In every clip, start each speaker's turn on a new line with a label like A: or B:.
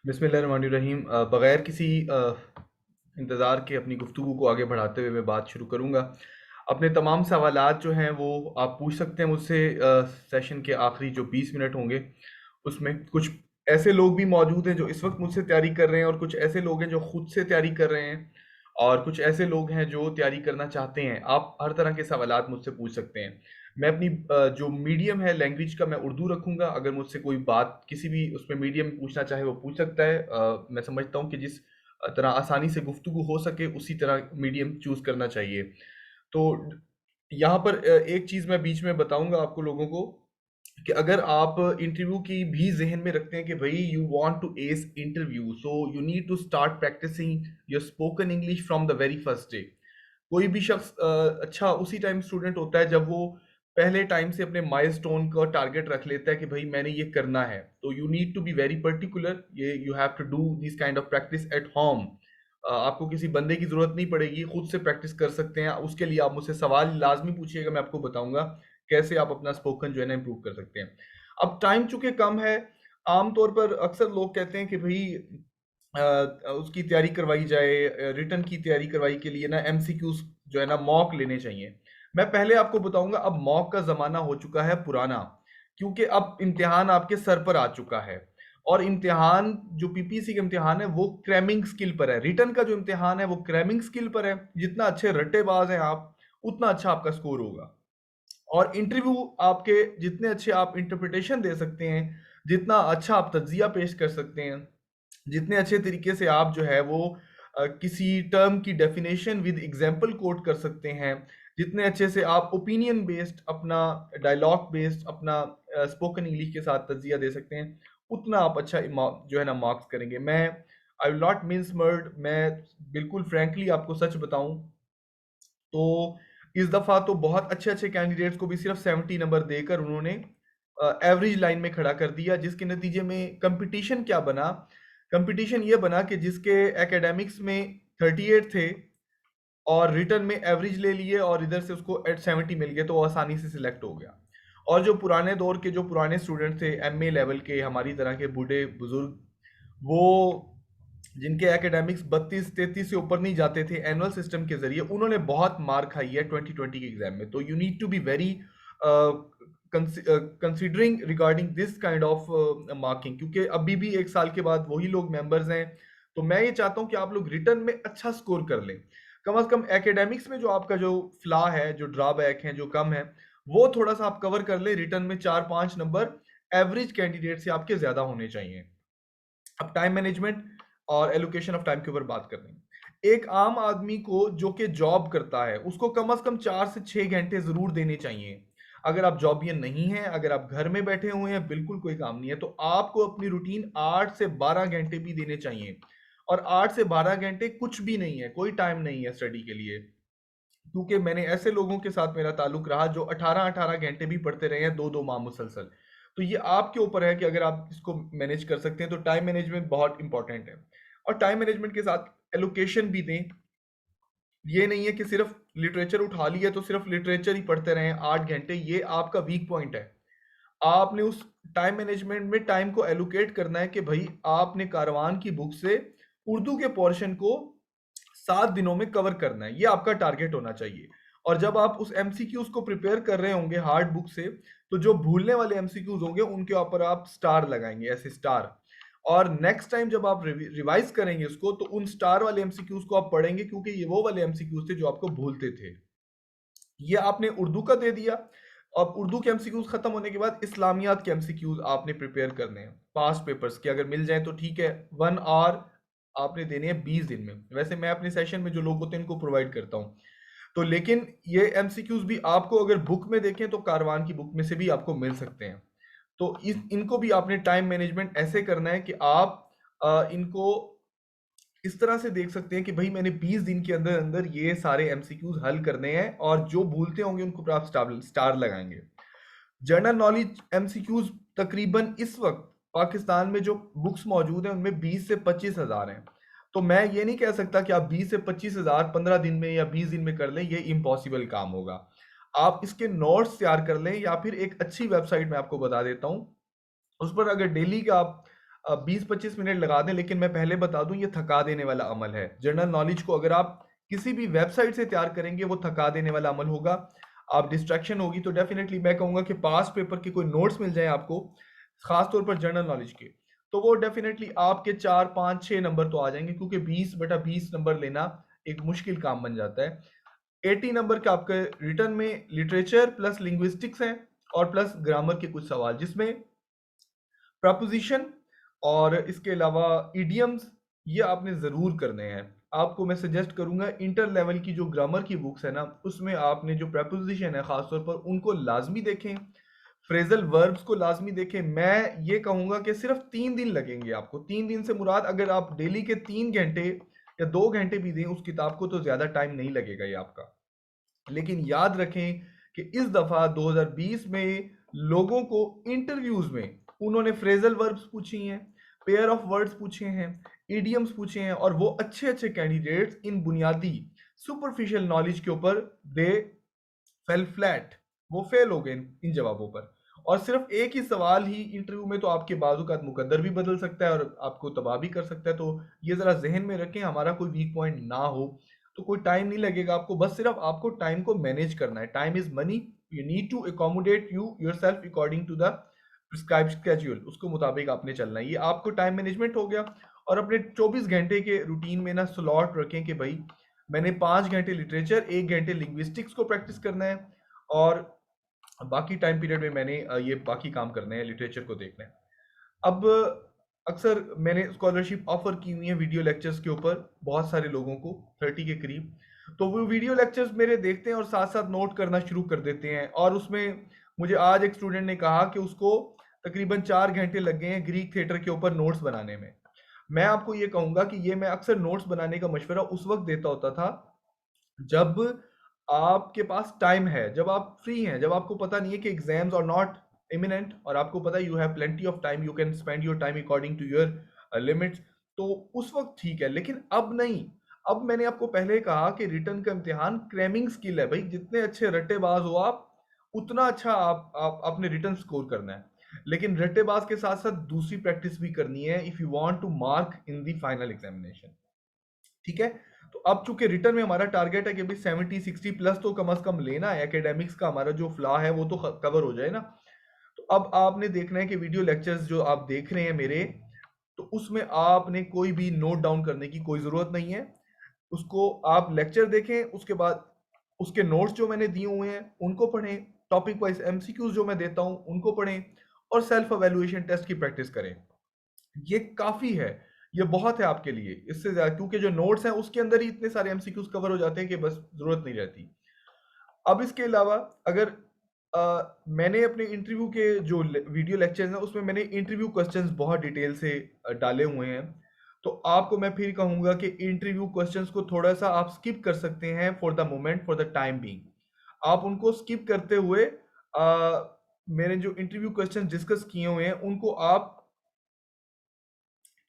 A: बिस्मिल्लाहिर्रहमानिर्रहीम। बगैर किसी इंतज़ार के अपनी गुफ्तगू को आगे बढ़ाते हुए मैं बात शुरू करूँगा। अपने तमाम सवालात जो हैं वो आप पूछ सकते हैं मुझसे। सेशन के आखिरी जो 20 मिनट होंगे उसमें कुछ ऐसे लोग भी मौजूद हैं जो इस वक्त मुझसे तैयारी कर रहे हैं, और कुछ ऐसे लोग हैं जो खुद से तैयारी कर रहे हैं, और कुछ ऐसे लोग हैं जो तैयारी करना चाहते हैं। आप हर तरह के सवालात मुझसे पूछ सकते हैं। मैं अपनी जो मीडियम है लैंग्वेज का, मैं उर्दू रखूंगा। अगर मुझसे कोई बात किसी भी उसमें मीडियम में पूछना चाहे वो पूछ सकता है। मैं समझता हूँ कि जिस तरह आसानी से गुफ्तगू हो सके उसी तरह मीडियम चूज करना चाहिए। तो यहाँ पर एक चीज़ मैं बीच में बताऊंगा आपको लोगों को, कि अगर आप इंटरव्यू की भी जहन में रखते हैं कि भाई you want to ace interview, so you need to start practising your spoken English from the very first day. कोई भी शख्स अच्छा उसी टाइम स्टूडेंट होता है जब वो पहले टाइम से अपने माइलस्टोन का टारगेट रख लेता है कि भाई मैंने ये करना है। तो you need to be very particular. ये you have to do this kind of practice at home. आपको किसी बंदे की जरूरत नहीं पड़ेगी, खुद से प्रैक्टिस कर सकते हैं। उसके लिए आप मुझसे सवाल लाजमी पूछिएगा, मैं आपको बताऊंगा कैसे आप अपना स्पोकन जो है ना इम्प्रूव कर सकते हैं। अब टाइम चूंकि कम है, आमतौर पर अक्सर लोग कहते हैं कि भाई उसकी तैयारी करवाई जाए, रिटर्न की तैयारी करवाई के लिए ना एमसीक्यूज जो है ना मॉक लेने चाहिए। मैं पहले आपको बताऊंगा, अब मॉक का जमाना हो चुका है पुराना, क्योंकि अब इम्तिहान आपके सर पर आ चुका है। और इम्तिहान जो पीपीसी का इम्तिहान है वो क्रैमिंग स्किल पर है। रिटर्न का जो इम्तिहान है वो क्रैमिंग स्किल पर है। जितना अच्छे रट्टेबाज हैं आप, उतना अच्छा आपका स्कोर होगा। और इंटरव्यू आपके जितने अच्छे आप इंटरप्रिटेशन दे सकते हैं, जितना अच्छा आप तज्जिया पेश कर सकते हैं, जितने अच्छे तरीके से आप जो है वो किसी टर्म की डेफिनेशन विद एग्जांपल कोट कर सकते हैं, जितने अच्छे से आप ओपिनियन बेस्ड अपना डायलॉग बेस्ड अपना स्पोकन इंग्लिश के साथ तज्जिया दे सकते हैं, उतना आप अच्छा जो है ना मार्क्स करेंगे। मैं I will not means word, मैं बिल्कुल फ्रैंकली आपको सच बताऊं तो इस दफा तो बहुत अच्छे अच्छे कैंडिडेट्स को भी सिर्फ 70 नंबर देकर उन्होंने एवरेज लाइन में खड़ा कर दिया, जिसके नतीजे में कंपटीशन क्या बना। कंपटीशन ये बना कि जिसके एकेडमिक्स में 38 थे और रिटर्न में एवरेज ले लिए और इधर से उसको एट 70 मिल गए, तो वो आसानी से सिलेक्ट हो गया। और जो पुराने दौर के जो पुराने स्टूडेंट थे, एमए लेवल के, हमारी तरह के बूढ़े बुजुर्ग, वो जिनके एकेडमिक्स 32-33 से ऊपर नहीं जाते थे एनुअल सिस्टम के जरिए, उन्होंने बहुत मार खाई है 2020 के एग्जाम में। तो you need to be very considering regarding this kind of marking, क्योंकि अभी भी एक साल के बाद वही लोग मेंबर्स हैं। तो मैं ये चाहता हूं कि आप लोग रिटर्न में अच्छा स्कोर कर लें। कम से कम एकेडमिक्स में जो आपका जो फ्लॉ है, जो ड्रॉबैक है, जो कम है, वो थोड़ा सा आप कवर कर ले। रिटर्न में 4-5 नंबर एवरेज कैंडिडेट से आपके ज्यादा होने चाहिए। अब टाइम मैनेजमेंट और एलोकेशन ऑफ टाइम के ऊपर बात कर रहे हैं। एक आम आदमी को जो कि जॉब करता है उसको कम से कम 4 से 6 घंटे जरूर देने चाहिए। अगर आप जॉबियन नहीं हैं, अगर आप घर में बैठे हुए हैं, बिल्कुल कोई काम नहीं है, तो आपको अपनी रूटीन 8 से 12 घंटे भी देने चाहिए। और 8 से 12 घंटे कुछ भी नहीं है, कोई टाइम नहीं है स्टडी के लिए। क्योंकि मैंने ऐसे लोगों के साथ मेरा ताल्लुक रहा जो 18-18 घंटे भी पढ़ते रहे हैं, 2-2 माह मुसलसल। तो ये आपके ऊपर है कि अगर आप इसको मैनेज कर सकते हैं। तो टाइम मैनेजमेंट बहुत इंपॉर्टेंट है। और टाइम मैनेजमेंट के साथ एलोकेशन भी दें। ये नहीं है कि सिर्फ लिटरेचर उठा लिया तो सिर्फ लिटरेचर ही पढ़ते रहें 8 घंटे, ये आपका वीक पॉइंट है। आपने उस टाइम मैनेजमेंट में टाइम को एलोकेट करना है कि भाई आपने कारवान की बुक से उर्दू के पोर्शन को 7 दिनों में कवर करना है, ये आपका टारगेट होना चाहिए। और जब आप उस एमसीक्यूज को प्रिपेयर कर रहे होंगे हार्ड बुक से, तो जो भूलने वाले एमसीक्यूज होंगे उनके ऊपर आप स्टार लगाएंगे, ऐसे स्टार। और नेक्स्ट टाइम जब आप रिवाइज करेंगे उसको, तो उन स्टार वाले एमसीक्यूज को आप पढ़ेंगे, क्योंकि ये वो वाले एमसीक्यूज थे जो आपको भूलते थे। ये आपने उर्दू का दे दिया। अब उर्दू के एमसीक्यूज खत्म होने के बाद इस्लामियात के एमसीक्यूज आपने प्रिपेयर करने हैं पास्ट पेपर्स के। अगर मिल जाए तो ठीक है। 1 आवर आपने देने हैं 20 दिन में। वैसे मैं अपने सेशन में जो लोग होते हैं इनको प्रोवाइड करता हूँ। तो लेकिन ये एमसीक्यूज भी आपको अगर बुक में देखें तो कारवान की बुक में से भी आपको मिल सकते हैं। तो इनको भी आपने टाइम मैनेजमेंट ऐसे करना है कि आप इनको इस तरह से देख सकते हैं कि भाई मैंने 20 दिन के अंदर अंदर ये सारे एमसीक्यूज हल करने हैं, और जो भूलते होंगे उनको पर आप स्टार लगाएंगे। जनरल नॉलेज एमसीक्यूज तकरीबन इस वक्त पाकिस्तान में जो बुक्स मौजूद हैं उनमें 20 से 25 हज़ार हैं। तो मैं ये नहीं कह सकता कि आप 20 से 25 हज़ार 15 दिन में या 20 दिन में कर लें, ये इम्पॉसिबल काम होगा। आप इसके नोट्स तैयार कर लें, या फिर एक अच्छी वेबसाइट मैं आपको बता देता हूँ, उस पर अगर डेली का आप 20-25 मिनट लगा दें, लेकिन मैं पहले बता दूं ये थका देने वाला अमल है। जनरल नॉलेज को अगर आप किसी भी वेबसाइट से तैयार करेंगे वो थका देने वाला अमल होगा, आप डिस्ट्रैक्शन होगी। तो डेफिनेटली मैं कहूंगा कि पास पेपर के कोई नोट्स मिल जाए आपको, खास तौर पर जनरल नॉलेज के, तो वो डेफिनेटली आपके 4, 5, 6 नंबर तो आ जाएंगे, क्योंकि 20/20 नंबर लेना एक मुश्किल काम बन जाता है। 80 नंबर का आपके रिटर्न में लिटरेचर प्लस लिंग्विस्टिक्स हैं और प्लस ग्रामर के कुछ सवाल, जिसमें प्रपोजिशन और इसके अलावा इडियम्स ये आपने ज़रूर करने हैं। आपको मैं सजेस्ट करूंगा इंटर लेवल की जो ग्रामर की बुक्स है ना, उसमें आपने जो प्रपोजिशन है खासतौर पर उनको लाजमी देखें, फ्रेजल वर्ब्स को लाजमी देखें। मैं ये कहूंगा कि सिर्फ 3 दिन लगेंगे आपको। 3 दिन से मुराद अगर आप डेली के 3 घंटे या 2 घंटे भी दें उस किताब को तो ज़्यादा टाइम नहीं लगेगा ये आपका। लेकिन याद रखें कि इस दफा 2020 में लोगों को इंटरव्यूज में उन्होंने फ्रेजल वर्ब्स पूछी हैं, पेयर ऑफ वर्ड्स पूछे हैं, इडियम्स पूछे हैं, और वो अच्छे अच्छे कैंडिडेट्स इन बुनियादी सुपरफिशियल नॉलेज के ऊपर दे फेल फ्लैट, वो फेल हो गए इन जवाबों पर। और सिर्फ एक ही सवाल ही इंटरव्यू में तो आपके बाजू का मुकद्दर भी बदल सकता है और आपको तबाह भी कर सकता है। तो ये जरा जहन में रखें, हमारा कोई वीक पॉइंट ना हो तो कोई टाइम नहीं लगेगा आपको, बस सिर्फ आपको टाइम को मैनेज करना है। Time is money, you need to accommodate you yourself according to the prescribed schedule, उसको मुताबिक आपने चलना है। ये आपको टाइम मैनेजमेंट हो गया। और अपने 24 घंटे के रूटीन में ना स्लॉट रखें कि भाई मैंने 5 घंटे लिटरेचर, 1 घंटे लिंग्विस्टिक्स को प्रैक्टिस करना है, और बाकी टाइम पीरियड में मैंने ये बाकी काम करने हैं, लिटरेचर को देखना है। अब अक्सर मैंने स्कॉलरशिप ऑफर की हुई है वीडियो लेक्चर्स के ऊपर बहुत सारे लोगों को, 30 के करीब। तो वो वीडियो लेक्चर्स मेरे देखते हैं और साथ साथ नोट करना शुरू कर देते हैं। और उसमें मुझे आज एक स्टूडेंट ने कहा कि उसको तकरीबन 4 घंटे लग गए हैं ग्रीक थिएटर के ऊपर नोट्स बनाने में। मैं आपको ये कहूंगा कि ये मैं अक्सर नोट्स बनाने का मशवरा उस वक्त देता होता था जब आपके पास टाइम है, जब आप फ्री हैं, जब आपको पता नहीं है कि एग्जाम्स आर नॉट इमिनेंट, और आपको पता है you have plenty of time, you can spend your time according to your limits. तो उस वक्त ठीक है, लेकिन अब नहीं। अब मैंने आपको पहले कहा कि रिटर्न का इम्तिहान क्रैमिंग स्किल है भाई, जितने अच्छे रट्टेबाज हो आप उतना अच्छा आप अपने रिटर्न स्कोर करना है। लेकिन रट्टेबाज के साथ साथ दूसरी प्रैक्टिस भी करनी है if you want to mark in the final examination. ठीक है। तो अब चूंकि रिटर्न में हमारा टारगेट है कि भाई 70-60 प्लस तो कम से कम लेना है, एकेडमिक्स का हमारा जो फ्लॉ है वो तो कवर हो जाए ना। तो अब आपने देखना है कि वीडियो लेक्चर्स जो आप देख रहे हैं मेरे, तो उसमें आपने कोई भी नोट डाउन करने की कोई ज़रूरत नहीं है। उसको आप लेक्चर देखें, उसके बाद उसके नोट्स जो मैंने दिए हुए हैं उनको पढ़ें, टॉपिक वाइज एमसीक्यूज जो मैं देता हूं उनको पढ़ें, और सेल्फ एवेल्युएशन टेस्ट की प्रैक्टिस करें। ये काफ़ी है, ये बहुत है आपके लिए। इससे ज़्यादा क्योंकि जो नोट्स हैं उसके अंदर ही इतने सारे एमसीक्यूज कवर हो जाते हैं कि बस ज़रूरत नहीं रहती। अब इसके अलावा अगर मैंने अपने इंटरव्यू के जो वीडियो लेक्चर्स हैं उसमें मैंने इंटरव्यू क्वेश्चंस बहुत डिटेल से डाले हुए हैं। तो आपको मैं फिर कहूँगा कि इंटरव्यू क्वेश्चंस को थोड़ा सा आप स्किप कर सकते हैं for the moment, for the time being. आप उनको स्किप करते हुए मैंने जो इंटरव्यू क्वेश्चन डिस्कस किए हुए हैं उनको आप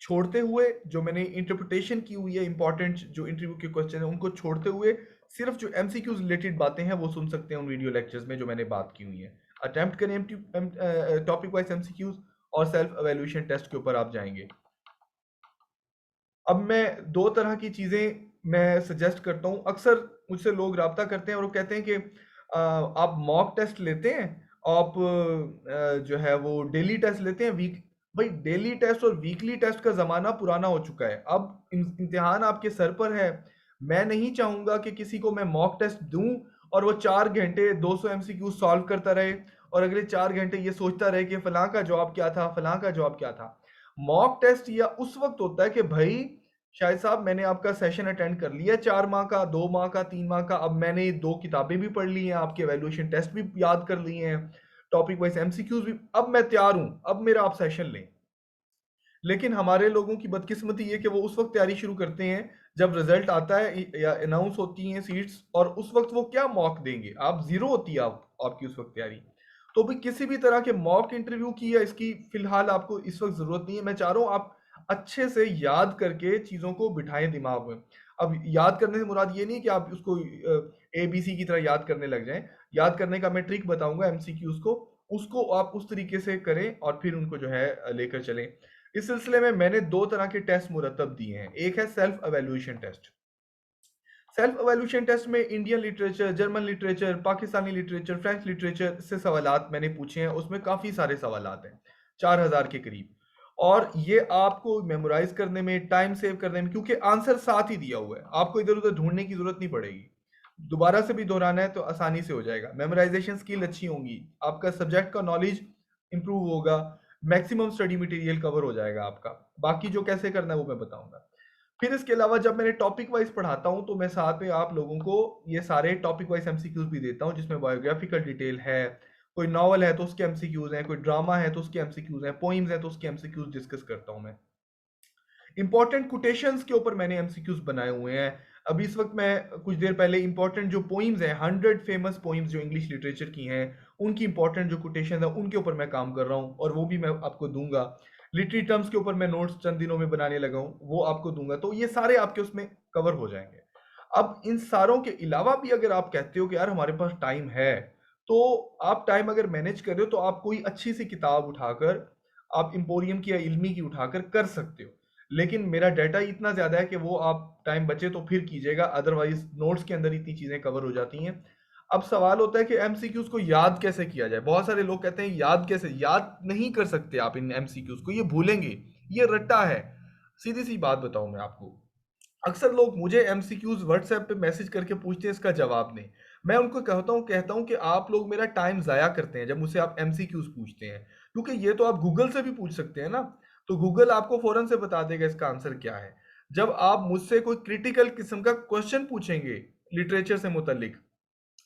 A: छोड़ते हुए, जो मैंने इंटरप्रिटेशन की हुई है इंपॉर्टेंट जो इंटरव्यू के क्वेश्चन है उनको छोड़ते हुए सिर्फ जो एमसीक्यूज रिलेटेड बातें हैं वो सुन सकते हैं उन वीडियो लेक्चर्स में जो मैंने बात की हुई है। अटेम्प्ट करें टॉपिक वाइज एमसीक्यूज, और सेल्फ एवेल्यूएशन टेस्ट के ऊपर आप जाएंगे। अब मैं 2 तरह की चीज़ें मैं सजेस्ट करता हूँ। अक्सर मुझसे लोग राब्ता करते हैं और वो कहते हैं कि आप मॉक टेस्ट लेते हैं, आप जो है वो डेली टेस्ट लेते हैं वीक। भाई डेली टेस्ट और वीकली टेस्ट का ज़माना पुराना हो चुका है, अब इम्तिहान आपके सर पर है। मैं नहीं चाहूँगा कि किसी को मैं मॉक टेस्ट दूँ और वो 4 घंटे 200 एमसीक्यू सॉल्व करता रहे और अगले 4 घंटे ये सोचता रहे कि फलां का जवाब क्या था, फलां का जवाब क्या था। मॉक टेस्ट या उस वक्त होता है कि भाई शाहिद साहब मैंने आपका सेशन अटेंड कर लिया 4 माह का, 2 माह का, 3 माह का, अब मैंने 2 किताबें भी पढ़ ली हैं, आपके एवेल्युएशन टेस्ट भी याद कर लिए हैं, टॉपिक वाइज एमसीक्यूज भी, अब मैं तैयार हूं, अब मेरा आप सेशन लें। लेकिन हमारे लोगों की बदकिस्मती ये कि वो उस वक्त तैयारी शुरू करते हैं जब रिजल्ट आता है या अनाउंस होती हैं सीट्स, और उस वक्त वो क्या मॉक देंगे, आप जीरो होती है आपकी उस वक्त तैयारी। तो भी किसी भी तरह के मॉक इंटरव्यू की या इसकी फिलहाल आपको इस वक्त जरूरत नहीं है। मैं चाह रहा हूँ आप अच्छे से याद करके चीज़ों को बिठाएं दिमाग में। अब याद करने से मुराद ये नहीं कि आप उसको ABC की तरह याद करने लग जाएं। याद करने का मैं ट्रिक बताऊंगा एमसीक्यूज को, उसको आप उस तरीके से करें और फिर उनको जो है लेकर चलें। इस सिलसिले में मैंने 2 तरह के टेस्ट मुरतब दिए हैं। एक है self evaluation test. Self evaluation test में Indian literature, German literature, Pakistani literature, French literature से सवालात मैंने पूछे हैं। उसमें काफ़ी सारे सवालात हैं, 4000 के करीब। और ये आपको मेमोराइज करने में, टाइम सेव करने में, क्योंकि आंसर साथ ही दिया हुआ है, आपको इधर-उधर ढूँढने की ज़रूरत नहीं पड़ेगी। दोबारा से भी दोहराना है तो आसानी से हो जाएगा। मेमोराइजेशन स्किल अच्छी होंगी, आपका सब्जेक्ट का नॉलेज इंप्रूव होगा, मैक्सिमम स्टडी मटेरियल कवर हो जाएगा आपका। बाकी जो कैसे करना है वो मैं बताऊँगा। फिर इसके अलावा जब मैंने टॉपिक वाइज पढ़ाता हूँ तो मैं साथ में आप लोगों को ये सारे टॉपिक वाइज एमसीक्यूज भी देता हूँ, जिसमें बायोग्राफिकल डिटेल है, कोई नॉवल है तो उसके एमसीक्यूज हैं, कोई ड्रामा है तो उसके एमसीक्यूज हैं, पोइम्स हैं तो उसके एमसीक्यूज डिस्कस करता हूँ मैं। इंपॉर्टेंट कोटेशंस के ऊपर मैंने एमसीक्यूज बनाए हुए हैं। अभी इस वक्त मैं कुछ देर पहले इंपॉर्टेंट जो पोइम्स हैं, 100 फेमस पोइम्स जो इंग्लिश लिटरेचर की हैं, उनकी इंपॉर्टेंट जो कोटेशन है उनके ऊपर मैं काम कर रहा हूँ, और वो भी मैं आपको दूंगा। लिटरी टर्म्स के ऊपर मैं नोट्स चंद दिनों में बनाने लगा हूँ, वो आपको दूंगा। तो ये सारे आपके उसमें कवर हो जाएंगे। अब इन सारों के अलावा भी अगर आप कहते हो कि यार हमारे पास टाइम है, तो आप टाइम अगर मैनेज कर रहे हो तो आप कोई अच्छी सी किताब उठाकर, आप इंपोरियम की या इल्मी की उठाकर कर सकते हो। लेकिन मेरा डाटा इतना ज़्यादा है कि वो आप टाइम बचे तो फिर कीजिएगा, अदरवाइज नोट्स के अंदर इतनी चीज़ें कवर हो जाती हैं। अब सवाल होता है कि एमसीक्यूज को याद कैसे किया जाए। बहुत सारे लोग कहते हैं याद कैसे, याद नहीं कर सकते आप इन एमसीक्यूज को, ये भूलेंगे, ये रट्टा है। सीधी सी बात बताऊं मैं आपको, अक्सर लोग मुझे एमसीक्यूज व्हाट्सएप पे मैसेज करके पूछते हैं, इसका जवाब नहीं। मैं उनको कहता हूं कि आप लोग मेरा टाइम जाया करते हैं जब मुझसे आप एमसीक्यूज पूछते हैं, क्योंकि ये तो आप गूगल से भी पूछ सकते हैं ना। तो गूगल आपको फौरन से बता देगा इसका आंसर क्या है। जब आप मुझसे कोई क्रिटिकल किस्म का क्वेश्चन पूछेंगे लिटरेचर से मुतल्लिक,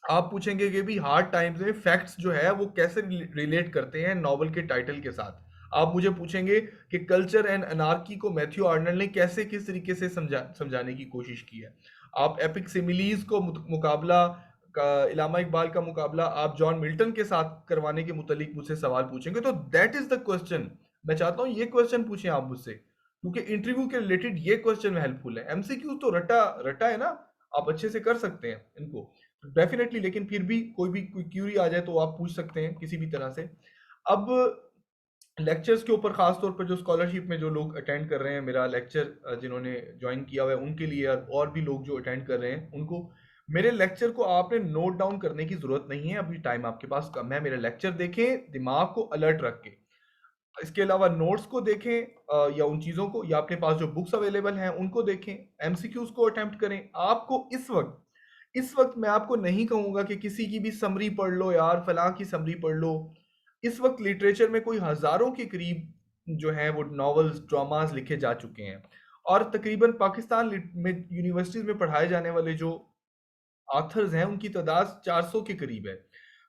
A: आप पूछेंगे कि भी हार्ड टाइम्स में फैक्ट्स जो है वो कैसे रिलेट करते हैं नॉवल के टाइटल के साथ। आप मुझे पूछेंगे कि कल्चर एंड अनार्की को मैथ्यू आर्नल्ड ने कैसे किस तरीके से समझाने की कोशिश की है। आप एपिक सिमिलीज को मुकाबला का, इलामा इकबाल का मुकाबला आप जॉन मिल्टन के साथ करवाने के मुतालिक मुझसे सवाल पूछेंगे, तो दैट इज द क्वेश्चन। मैं चाहता हूँ ये क्वेश्चन पूछें आप मुझसे, क्योंकि इंटरव्यू के रिलेटेड ये क्वेश्चन हेल्पफुल है। एमसीक्यू तो रटा रटा है ना, आप अच्छे से कर सकते हैं इनको डेफिनेटली, लेकिन फिर भी कोई क्यूरी आ जाए तो आप पूछ सकते हैं किसी भी तरह से। अब लेक्चर्स के ऊपर खास तौर पर जो स्कॉलरशिप में जो लोग अटेंड कर रहे हैं मेरा लेक्चर, जिन्होंने ज्वाइन किया हुआ है उनके लिए, और भी लोग जो अटेंड कर रहे हैं उनको, मेरे लेक्चर को आपने नोट डाउन करने की जरूरत नहीं है। अभी टाइम आपके पास कम है, मेरा लेक्चर देखें दिमाग को अलर्ट रख के। इसके अलावा नोट्स को देखें, या उन चीज़ों को, या अपने पास जो बुक्स अवेलेबल हैं उनको देखें, एमसीक्यूज को अटेम्प्ट करें। आपको इस वक्त मैं आपको नहीं कहूंगा कि किसी की भी समरी पढ़ लो यार, फलां की समरी पढ़ लो। इस वक्त लिटरेचर में कोई हजारों के करीब जो है वो नॉवेल्स, ड्रामास लिखे जा चुके हैं, और तकरीबन पाकिस्तान में यूनिवर्सिटीज में पढ़ाए जाने वाले जो ऑथर्स हैं उनकी तादाद 400 के करीब है।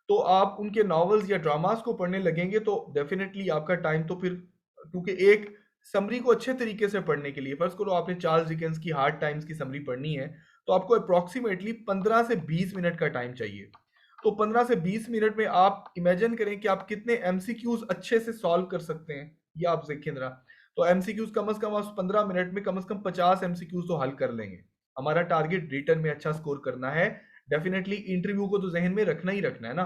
A: तो आप उनके नॉवेल्स या ड्रामास को पढ़ने लगेंगे तो डेफिनेटली आपका टाइम तो फिर, क्योंकि एक समरी को अच्छे तरीके से पढ़ने के लिए, फर्स्ट करो आपने चार्ल्स डिकेंस की हार्ड टाइम्स की समरी पढ़नी है, तो आपको अप्रोक्सीमेटली 15 से 20 मिनट का टाइम चाहिए। तो 15 से 20 मिनट में आप इमेजिन करें कि आप कितने एमसीक्यूज अच्छे से सॉल्व कर सकते हैं, ये आप देखें जरा। तो एमसीक्यूज कम से कम आप 15 मिनट में कम से कम 50 एमसीक्यूज तो हल कर लेंगे। हमारा टारगेट रिटर्न में अच्छा स्कोर करना है। डेफिनेटली इंटरव्यू को तो जहन में रखना ही रखना है ना,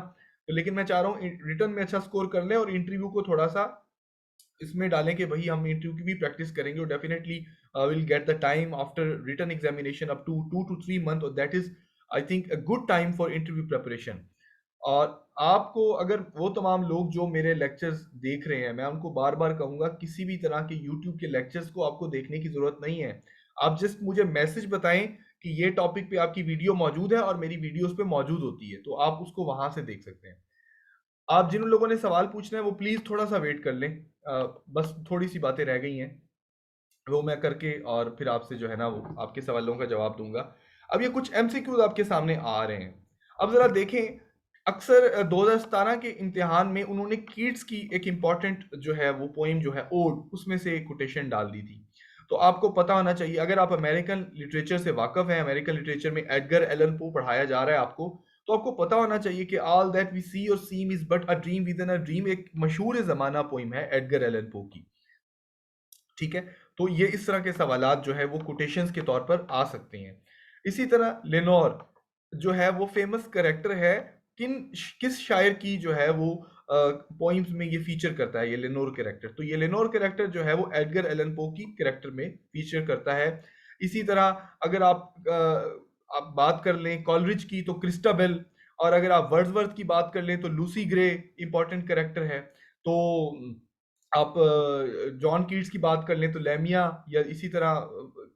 A: तो लेकिन मैं चाह रहा हूँ रिटर्न में अच्छा स्कोर कर लें, और इंटरव्यू को थोड़ा सा इसमें डालें कि भाई हम इंटरव्यू की भी प्रैक्टिस करेंगे, और definitely will get the time after return examination up to 2 to 3 month, और that is I think a good time for interview preparation. और आपको अगर वो तमाम लोग जो मेरे लेक्चर्स देख रहे हैं, मैं उनको बार बार कहूंगा किसी भी तरह के यूट्यूब के लेक्चर्स को आपको देखने की जरूरत नहीं है। आप जस्ट मुझे मैसेज बताएं कि ये टॉपिक पे आपकी वीडियो मौजूद है, और मेरी वीडियो उस पर मौजूद होती है, तो आप उसको वहां से देख सकते हैं। आप जिन लोगों ने सवाल पूछना है वो प्लीज थोड़ा सा वेट कर लें, बस थोड़ी सी बातें रह गई हैं, वो मैं करके और फिर आपसे जो है ना वो आपके सवालों का जवाब दूंगा। अब ये कुछ एमसीक्यूज आपके सामने आ रहे हैं, अब जरा देखें। अक्सर 2017 के इम्तिहान में उन्होंने कीट्स की एक इम्पॉर्टेंट जो है वो पोइम जो है ओड, उसमें से एक कोटेशन डाल दी थी। तो आपको पता होना चाहिए, अगर आप अमेरिकन लिटरेचर से वाकफ हैं, अमेरिकन लिटरेचर में एडगर एलन पो पढ़ाया जा रहा है आपको, तो आपको पता होना चाहिए कि all that we see or seem is but a dream within a dream एक मशहूर जमाना पोइम है एडगर एलन पो की। ठीक है, तो ये इस तरह के सवालात जो है वो कोटेशंस के तौर पर आ सकते हैं। इसी तरह लेनोर जो है वो फेमस करेक्टर है, किस शायर की जो है वो पोइम्स में ये फीचर करता है, ये लेनोर कैरेक्टर। तो ये लेनोर कैरेक्टर जो है वो एडगर एलन पो की कैरेक्टर में फीचर करता है। इसी तरह अगर आप बात कर लें कॉलरिज की तो क्रिस्टाबेल, और अगर आप वर्ड्सवर्थ की बात कर लें तो लूसी ग्रे इंपॉर्टेंट कैरेक्टर है। तो आप जॉन कीट्स की बात कर लें तो लैमिया, या इसी तरह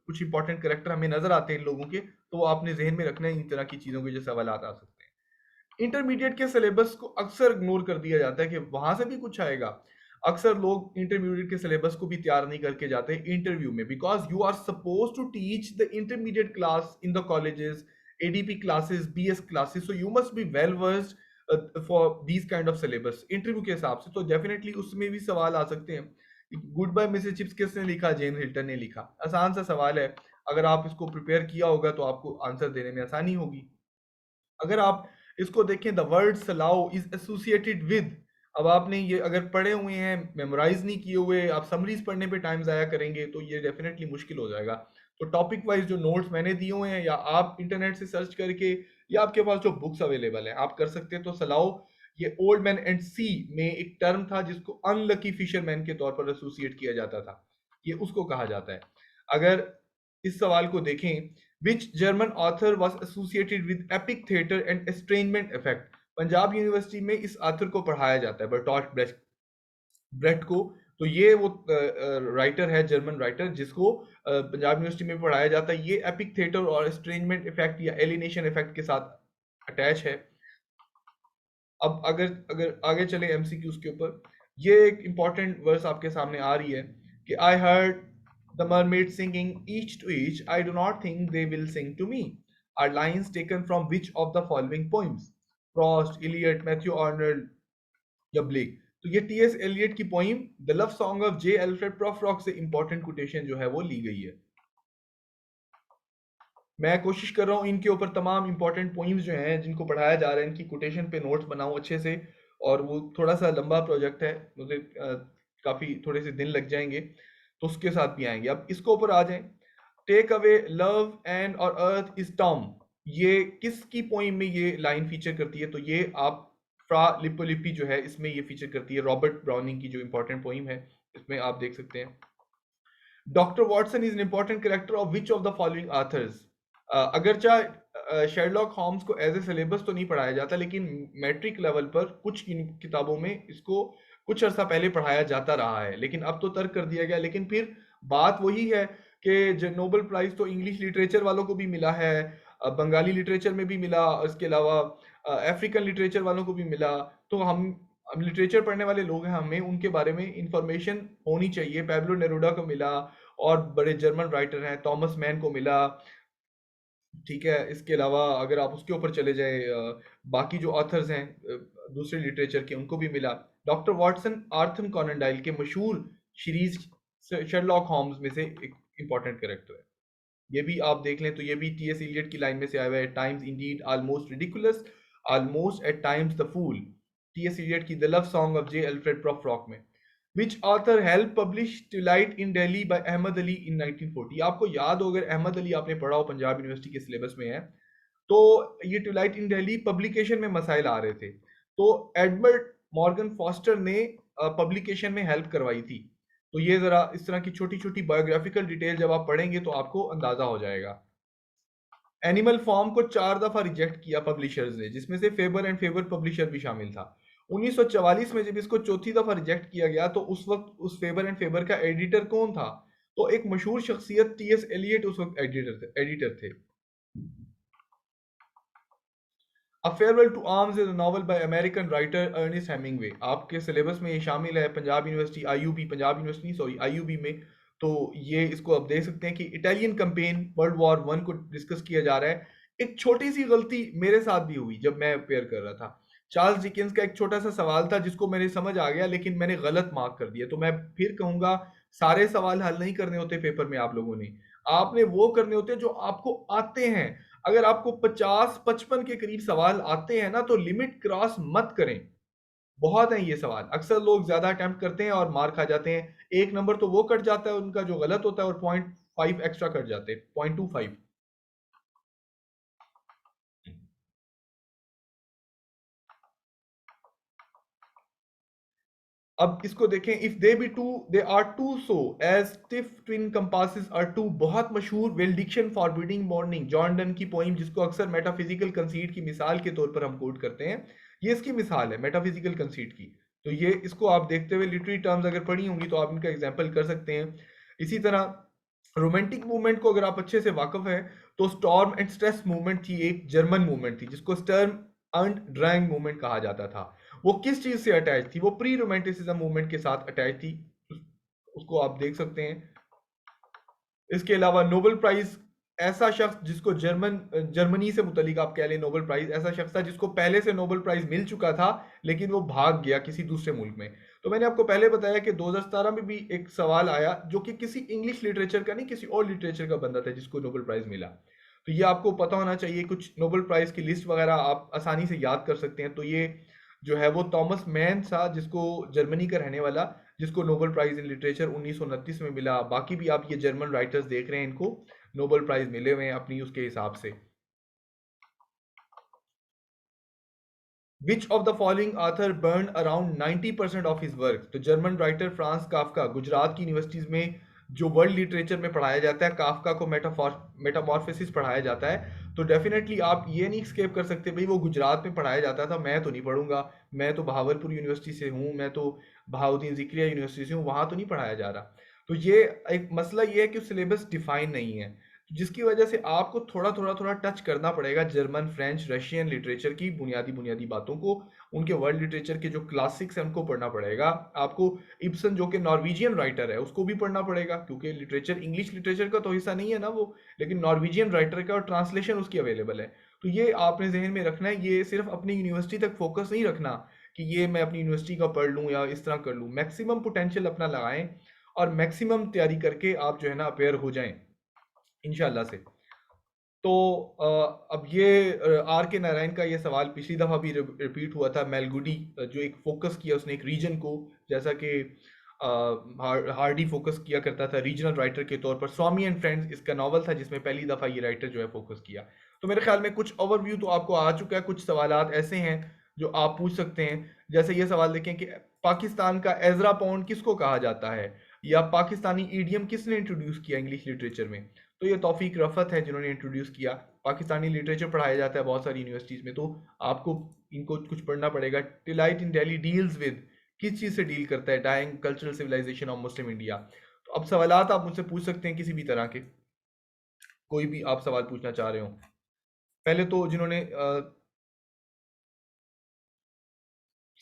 A: कुछ इंपॉर्टेंट कैरेक्टर हमें नजर आते हैं इन लोगों के, तो वो आपने जहन में रखना है इन तरह की चीजों के जो सवाल आ सकते हैं। इंटरमीडिएट के सिलेबस को अक्सर इग्नोर कर दिया जाता है कि वहां से भी कुछ आएगा। अक्सर लोग इंटरमीडिएट के सिलेबस को भी तैयार नहीं करके जाते इंटरव्यू में, because you are suppose to teach the intermediate class in the colleges, ADP classes, BS classes, so you must be well versed for these kind of syllabus interview के हिसाब से। तो डेफिनेटली उसमें भी सवाल आ सकते हैं। गुड बाय मिसेस चिप्स किसने लिखा? जेन हिल्टन ने लिखा। आसान सा सवाल है, अगर आप इसको प्रिपेयर किया होगा तो आपको आंसर देने में आसानी होगी। अगर आप इसको देखें, द वर्ड सलाओ इज एसोसिएटेड विद, अब आपने ये अगर पढ़े हुए हैं, मेमोराइज नहीं किए हुए, आप समरीज पढ़ने पे टाइम जाया करेंगे तो ये डेफिनेटली मुश्किल हो जाएगा। तो टॉपिक वाइज जो नोट्स मैंने दिए हुए हैं, या आप इंटरनेट से सर्च करके, या आपके पास जो बुक्स अवेलेबल है आप कर सकते हैं। तो सलाओ ये ओल्ड मैन एंड सी में एक टर्म था जिसको अनलकी फिशरमैन के तौर पर एसोसिएट किया जाता था, ये उसको कहा जाता है। अगर इस सवाल को देखें, which German author was associated with epic theater and estrangement effect? Punjab university में इस ऑथर को पढ़ाया जाता है, बर्टोल्ट ब्रेट को। तो ये वो राइटर है, जर्मन राइटर, जिसको पंजाब यूनिवर्सिटी में पढ़ाया जाता है। ये एपिक थिएटर और एस्ट्रेंजमेंट इफेक्ट या एलिनेशन इफेक्ट के साथ अटैच है। अब अगर अगर आगे चले एमसीक्यूज के ऊपर, ये एक इंपॉर्टेंट वर्स आपके सामने आ रही है कि I heard the mermaid singing each to each, I do not think they will sing to me, are lines taken from which of the following poems? Frost, Eliot, Matthew Arnold या Blake? तो ये TS Eliot की poem the love song of J Alfred Prufrock से important quotation जो है वो ली गई है। मैं कोशिश कर रहा हूँ इनके ऊपर तमाम इंपॉर्टेंट पॉइंट्स जो हैं जिनको पढ़ाया जा रहा है, इनकी कोटेशन पे नोट्स बनाऊं अच्छे से। और वो थोड़ा सा लंबा प्रोजेक्ट है, मुझे काफी थोड़े से दिन लग जाएंगे, तो उसके साथ भी आएंगे। अब इसको ऊपर आ जाएं। टेक अवे लव एंड और अर्थ इज टॉम, ये किसकी पोइम में ये लाइन फीचर करती है? तो ये आप फ्रा लिपोलिपि जो है इसमें ये फीचर करती है, रॉबर्ट ब्राउनिंग की जो इंपॉर्टेंट पोइम है इसमें आप देख सकते हैं। Doctor Watson is an important character of which of the following authors? अगरचा शेरलॉक होम्स को एज ए सिलेबस तो नहीं पढ़ाया जाता, लेकिन मैट्रिक लेवल पर कुछ किताबों में इसको कुछ अर्सा पहले पढ़ाया जाता रहा है, लेकिन अब तो तर्क कर दिया गया। लेकिन फिर बात वही है कि जो नोबेल प्राइज तो इंग्लिश लिटरेचर वालों को भी मिला है, बंगाली लिटरेचर में भी मिला, इसके अलावा अफ्रीकन लिटरेचर वालों को भी मिला। तो हम लिटरेचर पढ़ने वाले लोग हैं, हमें उनके बारे में इंफॉर्मेशन होनी चाहिए। पैब्लो नेरूडा को मिला, और बड़े जर्मन राइटर हैं, थॉमस मैन को मिला, ठीक है। इसके अलावा अगर आप उसके ऊपर चले जाए, बाकी जो ऑथर्स हैं दूसरे लिटरेचर के, उनको भी मिला। Doctor Watson Arthur Conan dial के मशहूर सीरीज शर्लॉक होम्स में से एक इंपॉर्टेंट कैरेक्टर है। ये भी आप देख लें तो ये भी टीएस इलियट की लाइन में से आया हुआ है। Times indeed almost ridiculous, almost at times the fool, TS Eliot की the love song of J Alfred Prufrock में। Which author helped publish Twilight in Delhi by Ahmed Ali in 1940? आपको याद हो, अगर अहमद अली आपने पढ़ा हो, पंजाब यूनिवर्सिटी के सिलेबस में है, तो ये ट्विलाइट इन दिल्ली पब्लिकेशन में मसाइल आ रहे थे, तो एडवर्ड मॉर्गन फॉस्टर ने पब्लिकेशन में हेल्प करवाई थी। तो ये जरा इस तरह की छोटी छोटी बायोग्राफिकल डिटेल जब आप पढ़ेंगे तो आपको अंदाजा हो जाएगा। एनिमल फॉर्म को 4 दफा रिजेक्ट किया पब्लिशर्स ने, जिसमें से फेबर एंड फेबर पब्लिशर भी शामिल था। 1944 में जब इसको चौथी दफा रिजेक्ट किया गया तो उस वक्त उस फेबर एंड फेबर का एडिटर कौन था? तो एक मशहूर शख्सियत टीएस एलियट उस वक्त एडिटर थे। A farewell to arms is a novel by American writer Ernest Hemingway. आपके सिलेबस में ये शामिल है, Punjab university IUB, Punjab university sorry IUB में। तो ये इसको आप देख सकते हैं कि Italian campaign world war one को डिस्कस किया जा रहा है। एक छोटी सी गलती मेरे साथ भी हुई जब मैं प्रिपेयर कर रहा था। चार्ल्स डिकेंस का एक छोटा सा सवाल था जिसको मेरे समझ आ गया, लेकिन मैंने गलत मार्क कर दिया। तो मैं फिर कहूंगा, सारे सवाल हल नहीं करने होते पेपर में आप लोगों ने, आपने वो करने होते हैं जो आपको आते हैं। अगर आपको 50-55 के करीब सवाल आते हैं ना, तो लिमिट क्रॉस मत करें। बहुत है ये सवाल, अक्सर लोग ज्यादा अटेम्प्ट करते हैं और मार खा जाते हैं। एक नंबर तो वो कट जाता है उनका जो गलत होता है, और 0.5 एक्स्ट्रा कट जाते हैं, 0.25। अब इसको देखें, if they be two they are two so as stiff twin compasses are two, बहुत मशहूर valediction forbidding mourning, John Donne की पोइम जिसको अक्सर मेटाफिजिकल कंसीट की मिसाल के तौर पर हम कोट करते हैं, ये इसकी मिसाल है मेटाफिजिकल कंसीट की। तो ये इसको आप देखते हुए लिटरेरी टर्म्स अगर पढ़ी होंगी तो आप इनका एग्जाम्पल कर सकते हैं। इसी तरह रोमांटिक मूवमेंट को अगर आप अच्छे से वाकिफ हैं तो स्टॉर्म एंड स्ट्रेस मूवमेंट थी, एक जर्मन मूवमेंट थी जिसको स्टर्म एंड ड्राइंग मूवमेंट कहा जाता था। वो किस चीज से अटैच थी? वो प्री रोमांटिसिज्म मूवमेंट के साथ अटैच थी। उसको आप देख सकते हैं। इसके अलावा नोबेल प्राइज, ऐसा शख्स जिसको जर्मनी से मुतलिक आप कह लें नोबेल प्राइज, ऐसा शख्स था जिसको पहले से नोबेल प्राइज मिल चुका था लेकिन वो भाग गया किसी दूसरे मुल्क में। तो मैंने आपको पहले बताया कि 2017 में भी एक सवाल आया जो कि किसी इंग्लिश लिटरेचर का नहीं, किसी और लिटरेचर का बंदा था जिसको नोबेल प्राइज मिला। तो ये आपको पता होना चाहिए। कुछ नोबेल प्राइज की लिस्ट वगैरह आप आसानी से याद कर सकते हैं। तो ये जो है वो थॉमस मैन था, जिसको जर्मनी का रहने वाला, जिसको नोबेल प्राइज इन लिटरेचर 1929 में मिला। बाकी भी आप ये जर्मन राइटर्स देख रहे हैं, इनको नोबेल प्राइज मिले हुए हैं अपनी उसके हिसाब से। Which of the following author burn around 90% of his work? तो German writer Franz Kafka, Gujarat की यूनिवर्सिटीज में जो वर्ल्ड लिटरेचर में पढ़ाया जाता है, काफ्का को मेटामॉर्फोसिस पढ़ाया जाता है। तो डेफिनेटली आप ये नहीं स्केप कर सकते भाई वो गुजरात में पढ़ाया जाता था, मैं तो नहीं पढ़ूंगा, मैं तो बहावलपुर यूनिवर्सिटी से हूँ, मैं तो बहाउद्दीन जिक्रिया यूनिवर्सिटी से हूँ, वहां तो नहीं पढ़ाया जा रहा। तो ये एक मसला ये है कि सिलेबस डिफाइन नहीं है, जिसकी वजह से आपको थोड़ा टच करना पड़ेगा जर्मन, फ्रेंच, रशियन लिटरेचर की बुनियादी बुनियादी बातों को। उनके वर्ल्ड लिटरेचर के जो क्लासिक्स हैं उनको पढ़ना पड़ेगा आपको। इब्सन जो कि नॉर्वेजियन राइटर है उसको भी पढ़ना पड़ेगा, क्योंकि लिटरेचर इंग्लिश लिटरेचर का तो हिस्सा नहीं है ना वो, लेकिन नॉर्वेजियन राइटर का और ट्रांसलेशन उसकी अवेलेबल है। तो ये आपने जहन में रखना है। ये सिर्फ अपनी यूनिवर्सिटी तक फोकस नहीं रखना कि ये मैं अपनी यूनिवर्सिटी का पढ़ लूँ या इस तरह कर लूँ। मैक्सिमम पोटेंशियल अपना लगाएं और मैक्सिमम तैयारी करके आप जो है ना अपेयर हो जाएं इंशाल्लाह से। तो अब ये आर के नारायण का ये सवाल पिछली दफ़ा भी रिपीट हुआ था। मेलगुडी जो एक फोकस किया उसने एक रीजन को, जैसा कि हार्डी फोकस किया करता था रीजनल राइटर के तौर पर। स्वामी एंड फ्रेंड्स इसका नावल था जिसमें पहली दफ़ा ये राइटर जो है फोकस किया। तो मेरे ख्याल में कुछ ओवरव्यू तो आपको आ चुका है। कुछ सवालात ऐसे हैं जो आप पूछ सकते हैं, जैसे ये सवाल देखें कि पाकिस्तान का एजरा पाउंड किसको कहा जाता है, या पाकिस्तानी ईडियम किसने इंट्रोड्यूस किया इंग्लिश लिटरेचर में? तो ये तौफीक रफ़त है जिन्होंने इंट्रोड्यूस किया। पाकिस्तानी लिटरेचर पढ़ाया जाता है बहुत सारी यूनिवर्सिटीज़ में, तो आपको इनको कुछ पढ़ना पड़ेगा। Delight in Delhi deals with, किस चीज़ से डील करता है? Dying cultural civilisation of Muslim India. तो अब सवालात आप मुझसे पूछ सकते हैं किसी भी तरह के, कोई भी आप सवाल पूछना चाह रहे हो। पहले तो जिन्होंने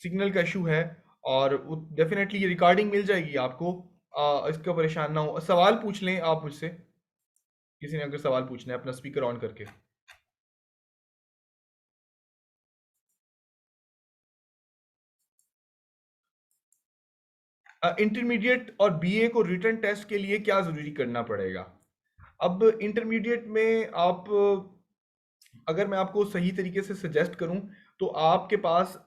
A: सिग्नल का इशू है, और डेफिनेटली ये रिकॉर्डिंग मिल जाएगी आपको, इसका परेशान ना हो। सवाल पूछ लें आप मुझसे, किसी ने अगर सवाल पूछना है अपना स्पीकर ऑन करके। इंटरमीडिएट और बीए को रिटन टेस्ट के लिए क्या ज़रूरी करना पड़ेगा? अब इंटरमीडिएट में आप, अगर मैं आपको सही तरीके से सजेस्ट करूं, तो आपके पास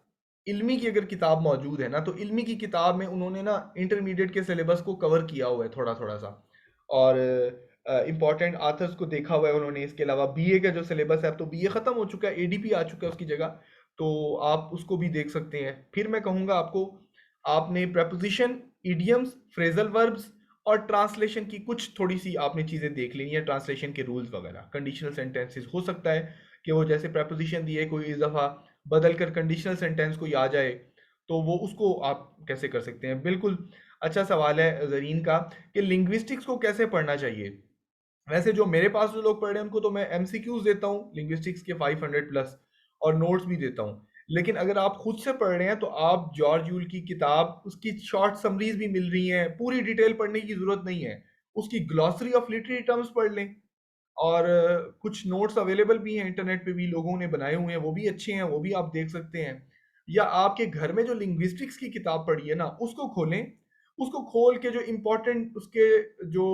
A: इल्मी की अगर किताब मौजूद है ना, तो इल्मी की किताब में उन्होंने ना इंटरमीडिएट के सिलेबस को कवर किया हुआ है थोड़ा थोड़ा सा, और इम्पॉर्टेंट आथर्स को देखा हुआ है उन्होंने। इसके अलावा बीए का जो सिलेबस है, अब तो बीए ख़त्म हो चुका है, एडीपी आ चुका है उसकी जगह, तो आप उसको भी देख सकते हैं। फिर मैं कहूँगा आपको, आपने प्रपोजिशन, इडियम्स, फ्रेजल वर्ब्स और ट्रांसलेशन की कुछ थोड़ी सी आपने चीज़ें देख लेनी है, ट्रांसलेशन के रूल्स वगैरह। कंडीशनल सेंटेंसेस हो सकता है कि वो जैसे प्रपोजिशन दिए कोई इस दफ़ा बदल कर कंडीशनल सेंटेंस कोई आ जाए, तो वो उसको आप कैसे कर सकते हैं। बिल्कुल अच्छा सवाल है जरीन का कि लिंग्विस्टिक्स को कैसे पढ़ना चाहिए। वैसे जो मेरे पास जो लोग पढ़ रहे हैं उनको तो मैं एमसीक्यूज देता हूँ लिंग्विस्टिक्स के 500 प्लस, और नोट्स भी देता हूँ। लेकिन अगर आप खुद से पढ़ रहे हैं तो आप जॉर्ज यूल की किताब, उसकी शॉर्ट समरीज भी मिल रही हैं, पूरी डिटेल पढ़ने की जरूरत नहीं है। उसकी ग्लॉसरी ऑफ लिटरेरी टर्म्स पढ़ लें, और कुछ नोट्स अवेलेबल भी हैं इंटरनेट पे भी, लोगों ने बनाए हुए हैं, वो भी अच्छे हैं, वो भी आप देख सकते हैं। या आपके घर में जो लिंग्विस्टिक्स की किताब पढ़ी है ना, उसको खोलें। उसको खोल के जो इम्पोर्टेंट उसके जो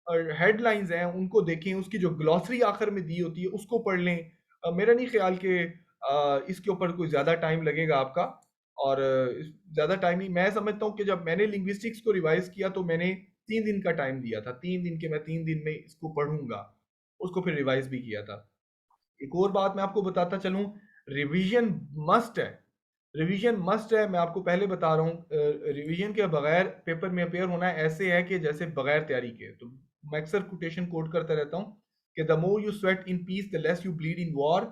A: हेडलाइंस हैं उनको देखें, उसकी जो ग्लॉसरी आखिर में दी होती है उसको पढ़ लें। मेरा नहीं ख्याल कि इसके ऊपर कोई ज़्यादा टाइम लगेगा आपका, और ज़्यादा टाइम नहीं। मैं समझता हूँ कि जब मैंने लिंग्विस्टिक्स को रिवाइज किया तो मैंने 3 दिन का टाइम दिया था, 3 दिन के, मैं 3 दिन में इसको पढ़ूंगा। उसको फिर रिवाइज भी किया था। एक और बात मैं आपको बताता चलूं, रिवीजन मस्ट है। रिवीजन मस्ट है, मैं आपको पहले बता रहा हूँ। रिवीजन के बगैर पेपर में अपेयर होना ऐसे है कि जैसे बगैर तैयारी के। तो मैं अक्सर कोटेशन कोट करता रहता हूँ कि the more you sweat in peace the less you bleed in war.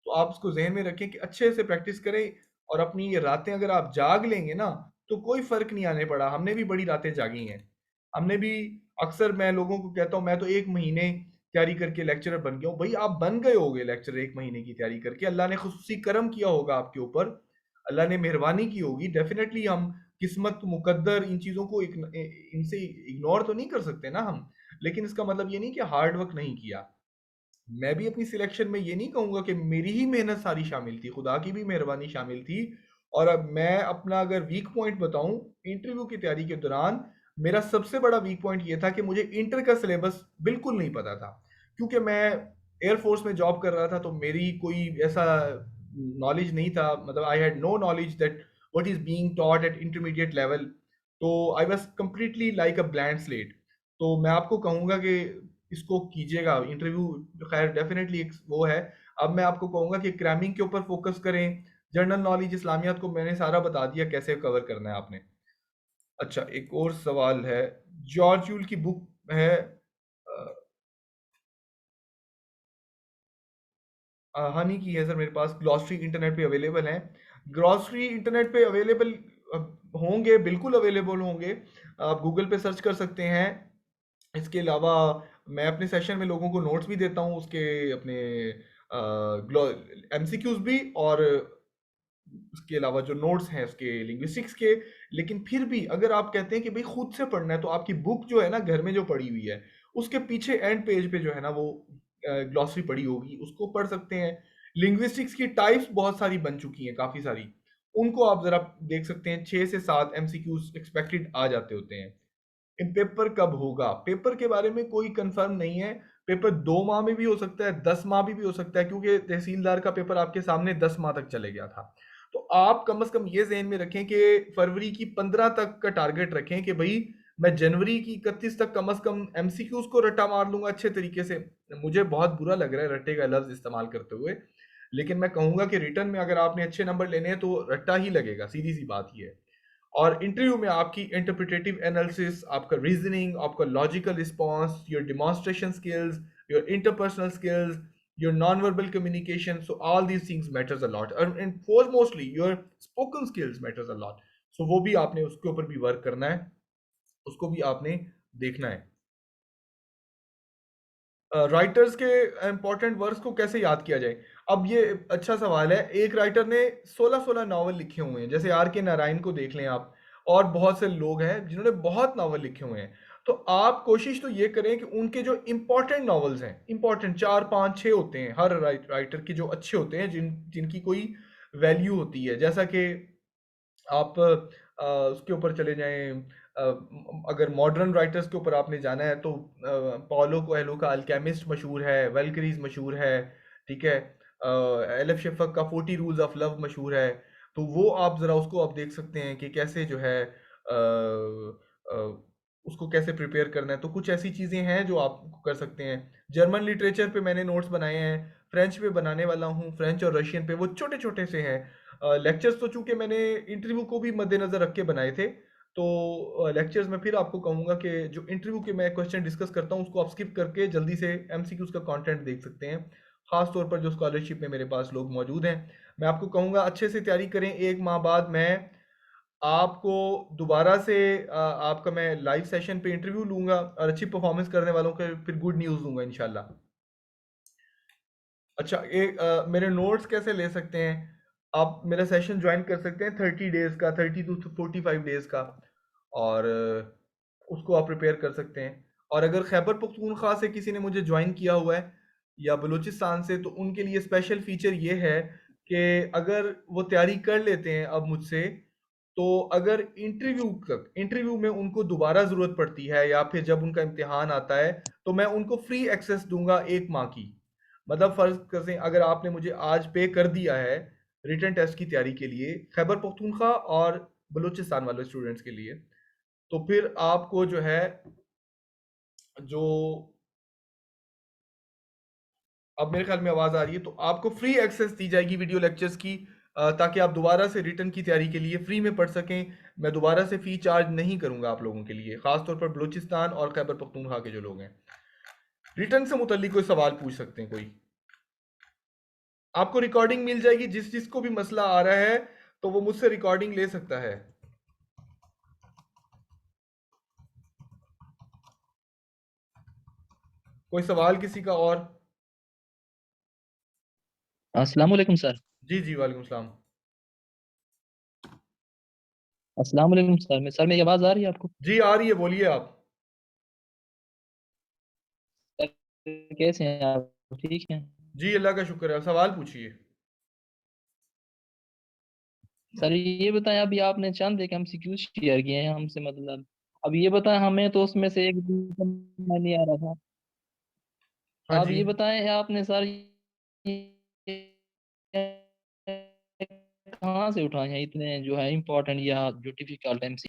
A: तो आप उसको जहन में रखें कि अच्छे से प्रैक्टिस करें, और अपनी ये रातें अगर आप जाग लेंगे ना, तो कोई फर्क नहीं आने पड़ा। हमने भी बड़ी रातें जागी हैं। हमने भी, अक्सर मैं लोगों को कहता हूँ, मैं तो 1 महीने तैयारी करके लेक्चरर बन गया हूँ। भाई आप बन गए होगे लेक्चरर 1 महीने की तैयारी करके, अल्लाह ने खुसूसी करम किया होगा आपके ऊपर, अल्लाह ने मेहरबानी की होगी। डेफिनेटली हम किस्मत, मुकद्दर, इन चीज़ों को इनसे इग्नोर तो नहीं कर सकते ना हम, लेकिन इसका मतलब ये नहीं कि हार्ड वर्क नहीं किया। मैं भी अपनी सिलेक्शन में ये नहीं कहूँगा कि मेरी ही मेहनत सारी शामिल थी, खुदा की भी मेहरबानी शामिल थी। और अब मैं अपना अगर वीक पॉइंट बताऊं, इंटरव्यू की तैयारी के दौरान मेरा सबसे बड़ा वीक पॉइंट ये था कि मुझे इंटर का सिलेबस बिल्कुल नहीं पता था। क्योंकि मैं एयरफोर्स में जॉब कर रहा था, तो मेरी कोई ऐसा नॉलेज नहीं था, मतलब I had no knowledge that what is being taught at intermediate level. तो I was completely like a blank slate. तो मैं आपको कहूँगा कि इसको कीजिएगा इंटरव्यू। खैर डेफिनेटली एक वो है। अब मैं आपको कहूँगा कि क्रैमिंग के ऊपर फोकस करें। जनरल नॉलेज इस्लामियात को मैंने सारा बता दिया कैसे कवर करना है आपने। अच्छा, एक और सवाल है। जॉर्ज यूल की बुक है, हनी की है सर मेरे पास। ग्लॉसरी इंटरनेट पे अवेलेबल है। ग्लॉसरी इंटरनेट पे अवेलेबल होंगे, बिल्कुल अवेलेबल होंगे। आप गूगल पे सर्च कर सकते हैं। इसके अलावा मैं अपने सेशन में लोगों को नोट्स भी देता हूँ उसके, अपने एमसीक्यूज भी, और उसके अलावा जो नोट्स हैं उसके लिंग्विस्टिक्स के। लेकिन फिर भी अगर आप कहते हैं कि भाई खुद से पढ़ना है, तो आपकी बुक जो है ना घर में जो पड़ी हुई है, उसके पीछे एंड पेज पे जो है ना वो ग्लॉसरी पड़ी होगी, उसको पढ़ सकते हैं। लिंग्विस्टिक्स की टाइप्स बहुत सारी बन चुकी हैं, काफी सारी। उनको आप जरा देख सकते हैं। 6 से 7 एमसीक्यूज एक्सपेक्टेड आ जाते होते हैं। पेपर कब होगा, पेपर के बारे में कोई कंफर्म नहीं है। पेपर 2 माह में भी हो सकता है, 10 माह में भी हो सकता है, क्योंकि तहसीलदार का पेपर आपके सामने 10 माह तक चले गया था। तो आप कम से कम ये जहन में रखें कि फरवरी की 15 तक का टारगेट रखें कि भाई मैं जनवरी की 31 तक कम से कम एमसीक्यूज को रट्टा मार लूंगा अच्छे तरीके से। मुझे बहुत बुरा लग रहा है रट्टे का लफ्ज इस्तेमाल करते हुए, लेकिन मैं कहूंगा कि रिटर्न में अगर आपने अच्छे नंबर लेने हैं तो रट्टा ही लगेगा, सीधी सी बात ही है। और इंटरव्यू में आपकी इंटरप्रिटेटिव एनालिसिस, आपका रीजनिंग, आपका logical response, your demonstration skills, your interpersonal skills, your non-verbal communication, so all these things matters a lot, and foremostly your spoken skills matters a lot. So वो भी आपने उसके ऊपर भी वर्क करना है, उसको भी आपने देखना है। राइटर्स के इंपॉर्टेंट वर्ड्स को कैसे याद किया जाए? अब ये अच्छा सवाल है। एक राइटर ने 16-16 नॉवल लिखे हुए हैं, जैसे आर के नारायण को देख लें आप, और बहुत से लोग हैं जिन्होंने बहुत नॉवल लिखे हुए हैं। तो आप कोशिश तो ये करें कि उनके जो इंपॉर्टेंट नॉवेल्स हैं, इंपॉर्टेंट 4 5 6 होते हैं हर राइटर के, जो अच्छे होते हैं, जिनकी कोई वैल्यू होती है, जैसा कि आप उसके ऊपर चले जाएं। अगर मॉडर्न राइटर्स के ऊपर आपने जाना है तो पाओलो कोएल्हो का अल्केमिस्ट मशहूर है, वेलकरीज मशहूर है, ठीक है। एल एफ शेफक का 40 रूल्स ऑफ लव मशहूर है। तो वो आप ज़रा उसको आप देख सकते हैं कि कैसे जो है उसको कैसे प्रिपेयर करना है। तो कुछ ऐसी चीज़ें हैं जो आप कर सकते हैं। जर्मन लिटरेचर पे मैंने नोट्स बनाए हैं, फ्रेंच पे बनाने वाला हूँ, फ्रेंच और रशियन पे, वो छोटे छोटे से हैं। लेक्चर्स तो चूंकि मैंने इंटरव्यू को भी मद्देनजर रख के बनाए थे, तो लेक्चर्स में फिर आपको कहूंगा कि जो इंटरव्यू के मैं क्वेश्चन डिस्कस करता हूँ उसको आप स्किप करके जल्दी से एमसीक्यूज का कंटेंट देख सकते हैं। खास तौर पर जो स्कॉलरशिप में मेरे पास लोग मौजूद हैं, मैं आपको कहूंगा अच्छे से तैयारी करें। 1 माह बाद मैं आपको दोबारा से आपका मैं लाइव सेशन पे इंटरव्यू लूंगा, और अच्छी परफॉर्मेंस करने वालों को फिर गुड न्यूज़ दूंगा इंशाल्लाह। अच्छा, एक मेरे नोट्स कैसे ले सकते हैं? आप मेरा सेशन ज्वाइन कर सकते हैं 30 डेज का, 30 to 45 डेज का, और उसको आप प्रिपेयर कर सकते हैं। और अगर खैबर पख्तूनख्वा से किसी ने मुझे ज्वाइन किया हुआ है, या बलूचिस्तान से, तो उनके लिए स्पेशल फीचर ये है कि अगर वो तैयारी कर लेते हैं अब मुझसे, तो अगर इंटरव्यू में उनको दोबारा ज़रूरत पड़ती है, या फिर जब उनका इम्तिहान आता है, तो मैं उनको फ्री एक्सेस दूंगा 1 माह की। मतलब फर्ज करें अगर आपने मुझे आज पे कर दिया है रिटन टेस्ट की तैयारी के लिए, खैबर पख्तूनख्वा और बलूचिस्तान वाले स्टूडेंट्स के लिए, तो फिर आपको जो है, जो अब मेरे ख्याल में आवाज आ रही है, तो आपको फ्री एक्सेस दी जाएगी वीडियो लेक्चर्स की ताकि आप दोबारा से रिटर्न की तैयारी के लिए फ्री में पढ़ सकें। मैं दोबारा से फ़ी चार्ज नहीं करूँगा आप लोगों के लिए, ख़ास तौर पर बलूचिस्तान और खैबर पख्तूनख्वा के जो लोग हैं। रिटर्न से मुतल्लिक कोई सवाल पूछ सकते हैं कोई? आपको रिकॉर्डिंग मिल जाएगी, जिस जिसको भी मसला आ रहा है तो वो मुझसे रिकॉर्डिंग ले सकता है। कोई सवाल किसी का और?
B: अस्सलाम वालेकुम सर।
A: जी जी, वालेकुम सलाम।
B: अस्सलाम वालेकुम सर। सर मेरी आवाज़ आ रही है आपको?
A: जी आ रही है, बोलिए आप।
B: सर कैसे हैं आप? ठीक हैं?
A: जी अल्लाह का शुक्र है, सवाल पूछिए।
B: सर ये बताएं, अभी आपने चंद एक एमसीक्यू शेयर किए हैं हमसे, मतलब अब ये बताएं, हमें तो उसमें से एक भी समझ नहीं आ रहा था।
A: हाँ
B: आप
A: जी।
B: ये बताएं आपने सर कहाँ से उठाए हैं इतने जो है इम्पोर्टेंट या जो डिफिकल्ट एमसी?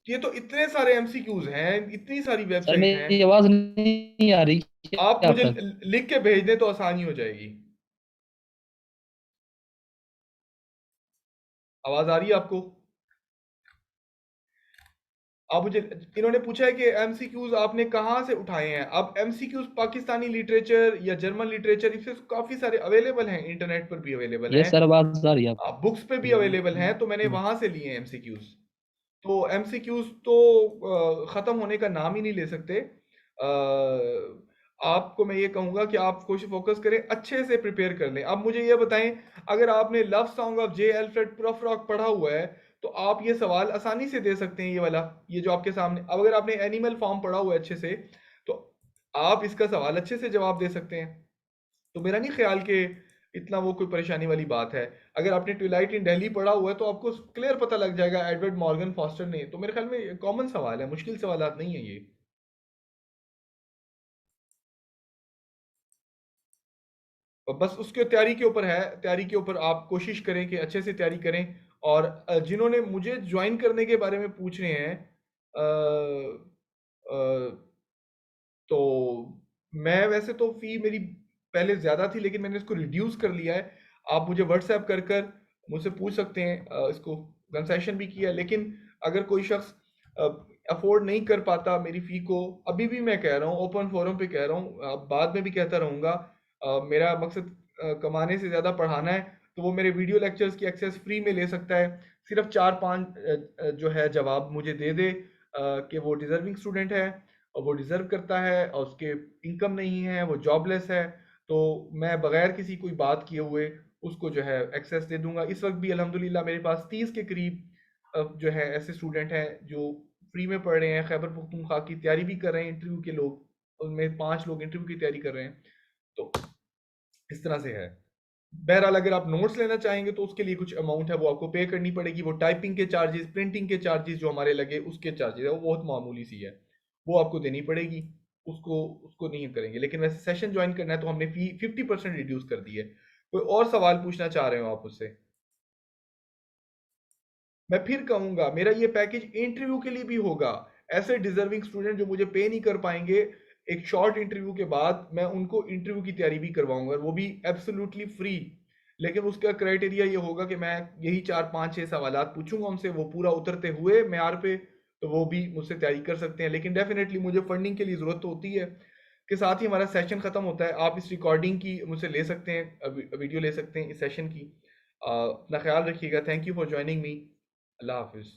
A: ये तो इतने सारे एमसीक्यूज हैं, इतनी सारी
B: सर
A: वेबसाइट हैं।
B: मेरी आवाज़ नहीं आ रही
A: आप
B: क्या आप
A: मुझे
B: तक?
A: लिख के भेज दें तो आसानी हो जाएगी। आवाज आ रही है आपको? आप मुझे, इन्होंने पूछा है कि एमसीक्यूज आपने कहाँ से उठाए हैं। अब एमसीक्यूज पाकिस्तानी लिटरेचर या जर्मन लिटरेचर, इससे काफी सारे अवेलेबल हैं, इंटरनेट पर भी अवेलेबल
B: ये
A: हैं,
B: सर आवाज़ आ रही है
A: बुक्स पे भी अवेलेबल हैं, तो मैंने
B: आपको?
A: वहां से लिए हैं एमसीक्यूज। तो एमसीक्यूज तो खत्म होने का नाम ही नहीं ले सकते। आपको मैं ये कहूंगा कि आप कोशिश फोकस करें, अच्छे से प्रिपेयर कर लें। अब मुझे ये बताएं, अगर आपने love song of J Alfred Prufrock पढ़ा हुआ है तो आप ये सवाल आसानी से दे सकते हैं, ये वाला, ये जो आपके सामने। अब अगर आपने एनिमल फॉर्म पढ़ा हुआ है अच्छे से, तो आप इसका सवाल अच्छे से जवाब दे सकते हैं। तो मेरा नहीं ख्याल कि इतना वो कोई परेशानी वाली बात है। अगर आपने ट्विलाइट इन दिल्ली पढ़ा हुआ है तो आपको क्लियर पता लग जाएगा एडवर्ड मॉर्गन फॉस्टर ने। तो मेरे ख्याल में कॉमन सवाल है, मुश्किल सवालात नहीं है ये। और बस उसके तैयारी के ऊपर है, तैयारी के ऊपर आप कोशिश करें कि अच्छे से तैयारी करें। और जिन्होंने मुझे ज्वाइन करने के बारे में पूछ रहे हैं, अ, अ, तो मैं वैसे तो फी मेरी पहले ज़्यादा थी, लेकिन मैंने इसको रिड्यूस कर लिया है। आप मुझे व्हाट्सएप कर कर मुझसे पूछ सकते हैं, इसको कंसेशन भी किया है। लेकिन अगर कोई शख्स अफोर्ड नहीं कर पाता मेरी फ़ी को, अभी भी मैं कह रहा हूँ, ओपन फोरम पे कह रहा हूँ, बाद में भी कहता रहूँगा, मेरा मकसद कमाने से ज़्यादा पढ़ाना है, तो वो मेरे वीडियो लेक्चर्स की एक्सेस फ्री में ले सकता है। सिर्फ 4-5 जो है जवाब मुझे दे दे कि वो डिज़र्विंग स्टूडेंट है और वो डिज़र्व करता है और उसके इनकम नहीं है, वो जॉबलेस है, तो मैं बगैर किसी कोई बात किए हुए उसको जो है एक्सेस दे दूंगा। इस वक्त भी अल्हम्दुलिल्लाह मेरे पास 30 के करीब जो है ऐसे स्टूडेंट हैं जो फ्री में पढ़ रहे हैं, खैबर पख्तूनख्वा की तैयारी भी कर रहे हैं, इंटरव्यू के लोग, उनमें 5 लोग इंटरव्यू की तैयारी कर रहे हैं। तो इस तरह से है। बहरहाल अगर आप नोट्स लेना चाहेंगे तो उसके लिए कुछ अमाउंट है वो आपको पे करनी पड़ेगी। वो टाइपिंग के चार्जेस, प्रिंटिंग के चार्जेस जो हमारे लगे उसके चार्जेस है, वो बहुत मामूली सी है, वो आपको देनी पड़ेगी। उसको उसको नहीं करेंगे। लेकिन वैसे सेशन ज्वाइन करना है तो हमने फी 50% रिड्यूस कर दी है। कोई और सवाल पूछना चाह रहे हो आप उससे? मैं फिर कहूंगा, मेरा ये पैकेज इंटरव्यू के लिए भी होगा। ऐसे डिजर्विंग स्टूडेंट जो मुझे पे नहीं कर पाएंगे, एक शॉर्ट इंटरव्यू के बाद मैं उनको इंटरव्यू की तैयारी भी करवाऊंगा, वो भी एब्सोल्युटली फ्री। लेकिन उसका क्राइटेरिया ये होगा कि मैं यही 4-5-6 सवालात पूछूंगा उनसे, वो पूरा उतरते हुए म्यार पे, तो वो भी मुझसे तैयारी कर सकते हैं। लेकिन डेफिनेटली मुझे फंडिंग के लिए ज़रूरत तो होती है। के साथ ही हमारा सेशन ख़त्म होता है, आप इस रिकॉर्डिंग की मुझसे ले सकते हैं, वीडियो ले सकते हैं इस सेशन की। अपना ख्याल रखिएगा। Thank you for joining me. अल्लाह हाफिज़।